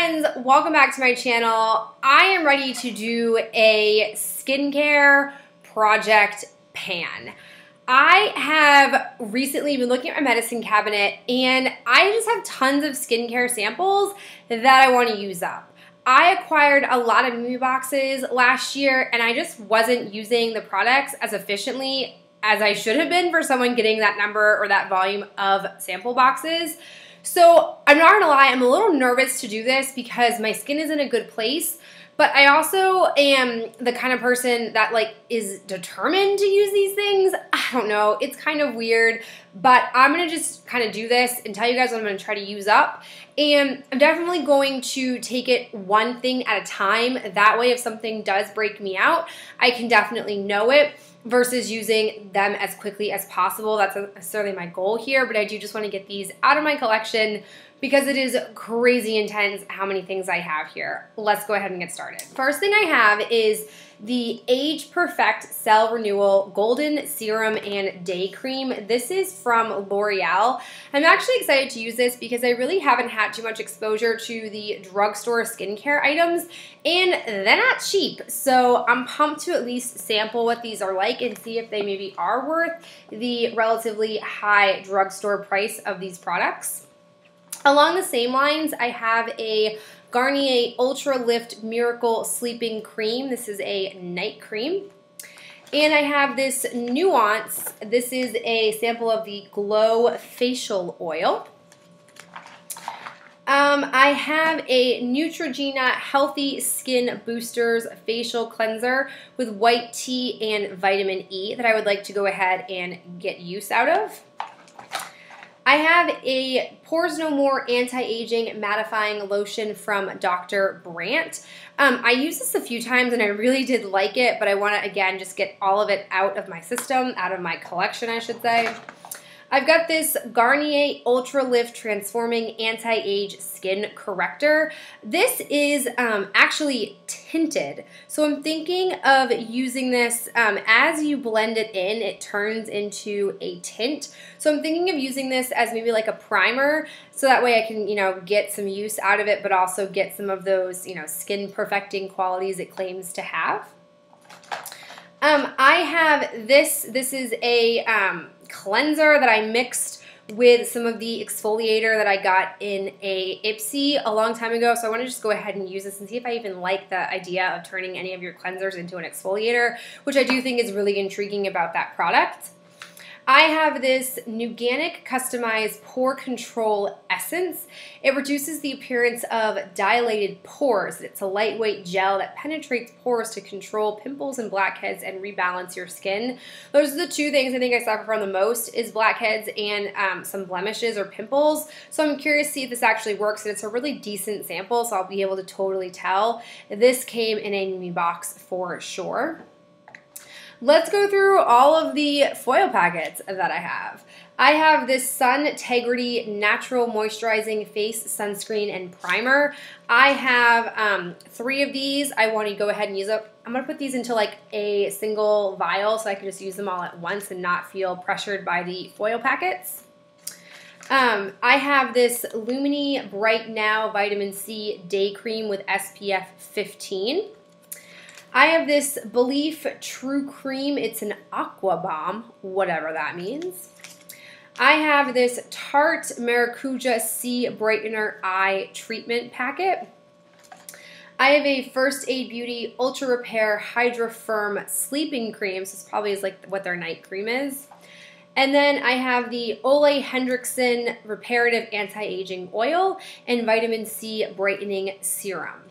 Friends, welcome back to my channel. I am ready to do a skincare project pan. I have recently been looking at my medicine cabinet and I just have tons of skincare samples that I want to use up. I acquired a lot of movie boxes last year and I just wasn't using the products as efficiently as I should have been for someone getting that number or that volume of sample boxes. So I'm not gonna lie, I'm a little nervous to do this because my skin is in a good place, but I also am the kind of person that is determined to use these things. I don't know, it's kind of weird, but I'm gonna just kind of do this and tell you guys what I'm gonna try to use up. And I'm definitely going to take it one thing at a time. That way if something does break me out, I can definitely know it, versus using them as quickly as possible. That's not necessarily my goal here, but I do just want to get these out of my collection because it is crazy intense how many things I have here. Let's go ahead and get started. First thing I have is the Age Perfect Cell Renewal Golden Serum and Day Cream. This is from L'Oreal. I'm actually excited to use this because I really haven't had too much exposure to the drugstore skincare items, and they're not cheap. So I'm pumped to at least sample what these are like and see if they maybe are worth the relatively high drugstore price of these products. Along the same lines, I have a Garnier Ultra Lift Miracle Sleeping Cream. This is a night cream. And I have this Nuance. This is a sample of the Glow Facial Oil. I have a Neutrogena Healthy Skin Boosters Facial Cleanser with white tea and vitamin E that I would like to go ahead and get use out of. I have a Pores No More Anti-Aging Mattifying Lotion from Dr. Brandt. I used this a few times and I really did like it, but I want to, again, just get all of it out of my system, out of my collection, I should say. I've got this Garnier Ultra Lift Transforming Anti-Age Skin Corrector. This is actually tinted. So I'm thinking of using this as you blend it in, it turns into a tint. So I'm thinking of using this as maybe like a primer, so that way I can, get some use out of it, but also get some of those, skin perfecting qualities it claims to have. I have this. This is a cleanser that I mixed with some of the exfoliator that I got in a Ipsy a long time ago. So I want to just go ahead and use this and see if I even like the idea of turning any of your cleansers into an exfoliator, which I do think is really intriguing about that product. I have this Organic Customized Pore Control Essence. It reduces the appearance of dilated pores. It's a lightweight gel that penetrates pores to control pimples and blackheads and rebalance your skin. Those are the two things I think I suffer from the most, is blackheads and some blemishes or pimples. So I'm curious to see if this actually works, and it's a really decent sample, so I'll be able to totally tell. This came in a mini box for sure. Let's go through all of the foil packets that I have. I have this Sun-Tegrity Natural Moisturizing Face Sunscreen and Primer. I have 3 of these. I want to go ahead and use up. I'm going to put these into a single vial so I can just use them all at once and not feel pressured by the foil packets. I have this Lumene Bright Now Vitamin C Day Cream with SPF 15. I have this Belief True Cream. It's an Aqua Bomb, whatever that means. I have this Tarte Maracuja C-Brightener Eye Treatment Packet. I have a First Aid Beauty Ultra Repair Hydra Firm Sleeping Cream. So this probably is what their night cream is. And then I have the Ole Henriken Reparative Anti-Aging Oil and Vitamin C Brightening Serum.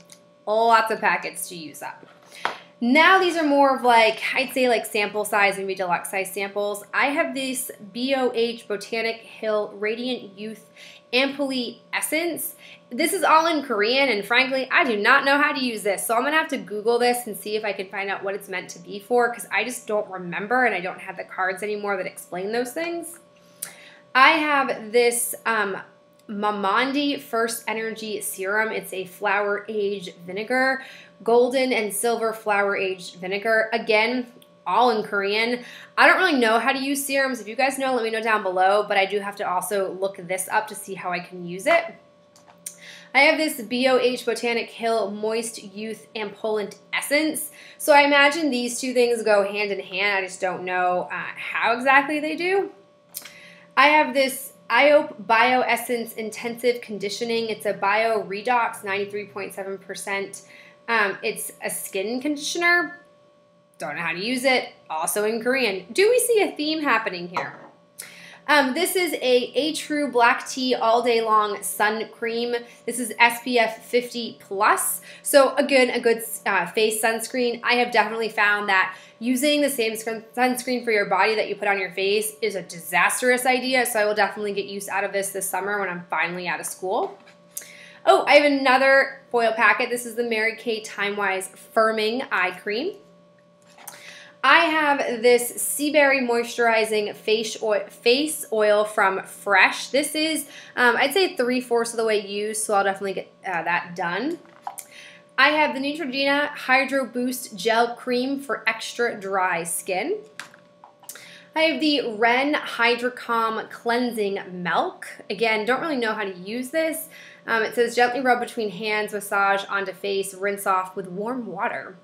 Lots of packets to use up. Now these are more of I'd say sample size, maybe deluxe size samples. I have this BOH Botanic Hill Radiant Youth Ampoule Essence. This is all in Korean, and frankly, I do not know how to use this. So I'm gonna have to Google this and see if I can find out what it's meant to be for, because I just don't remember and I don't have the cards anymore that explain those things. I have this Mamonda First Energy Serum. It's a flower aged vinegar, golden and silver flower aged vinegar. Again, all in Korean. I don't really know how to use serums. If you guys know, let me know down below, but I do have to also look this up to see how I can use it. I have this BOH Botanic Hill Moist Youth Ampoullant Essence. So I imagine these two things go hand in hand. I just don't know how exactly they do. I have this Iope Bio Essence Intensive Conditioning. It's a Bio Redox, 93.7%. It's a skin conditioner. Don't know how to use it. Also in Korean. Do we see a theme happening here? This is a True Black Tea All Day Long Sun Cream. This is SPF 50 plus. So again, a good face sunscreen. I have definitely found that using the same sunscreen for your body that you put on your face is a disastrous idea. So I will definitely get use out of this summer when I'm finally out of school. Oh, I have another foil packet. This is the Mary Kay Timewise Firming Eye Cream. I have this Seaberry Moisturizing Face Oil from Fresh. This is, I'd say 3/4 of the way used, so I'll definitely get that done. I have the Neutrogena HydroBoost Gel Cream for extra dry skin. I have the Ren Hydra-Calm Cleansing Milk. Again, don't really know how to use this. It says gently rub between hands, massage onto face, rinse off with warm water.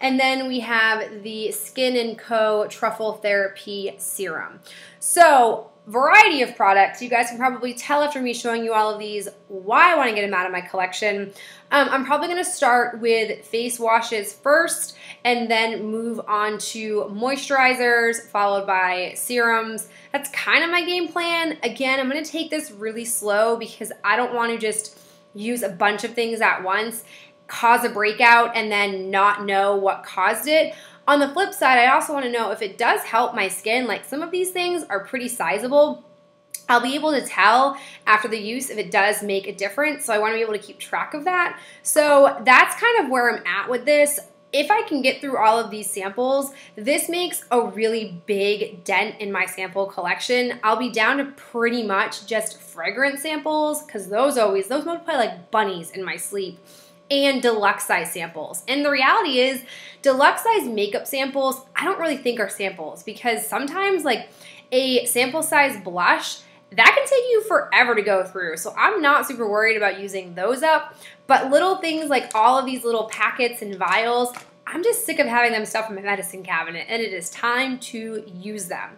And then we have the Skin & Co. Truffle Therapy Serum. So, variety of products. You guys can probably tell after me showing you all of these why I want to get them out of my collection. I'm probably going to start with face washes first and then move on to moisturizers followed by serums. That's kind of my game plan. Again, I'm going to take this really slow because I don't want to just use a bunch of things at once, cause a breakout, and then not know what caused it. On the flip side, I also want to know if it does help my skin. Like some of these things are pretty sizable. I'll be able to tell after the use if it does make a difference. So I want to be able to keep track of that. So that's kind of where I'm at with this. If I can get through all of these samples, this makes a really big dent in my sample collection. I'll be down to pretty much just fragrance samples because those multiply like bunnies in my sleep, and deluxe size samples. And the reality is, deluxe size makeup samples, I don't really think are samples because sometimes like a sample size blush, that can take you forever to go through. So I'm not super worried about using those up, but little things like all of these little packets and vials, I'm just sick of having them stuff in my medicine cabinet, and it is time to use them.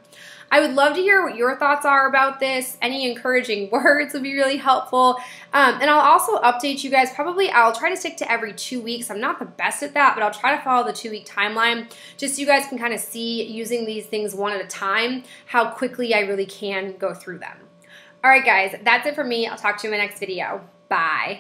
I would love to hear what your thoughts are about this. Any encouraging words would be really helpful. And I'll also update you guys. Probably I'll try to stick to every 2 weeks. I'm not the best at that, but I'll try to follow the 2-week timeline just so you guys can kind of see, using these things one at a time, how quickly I really can go through them. All right, guys, that's it for me. I'll talk to you in my next video. Bye.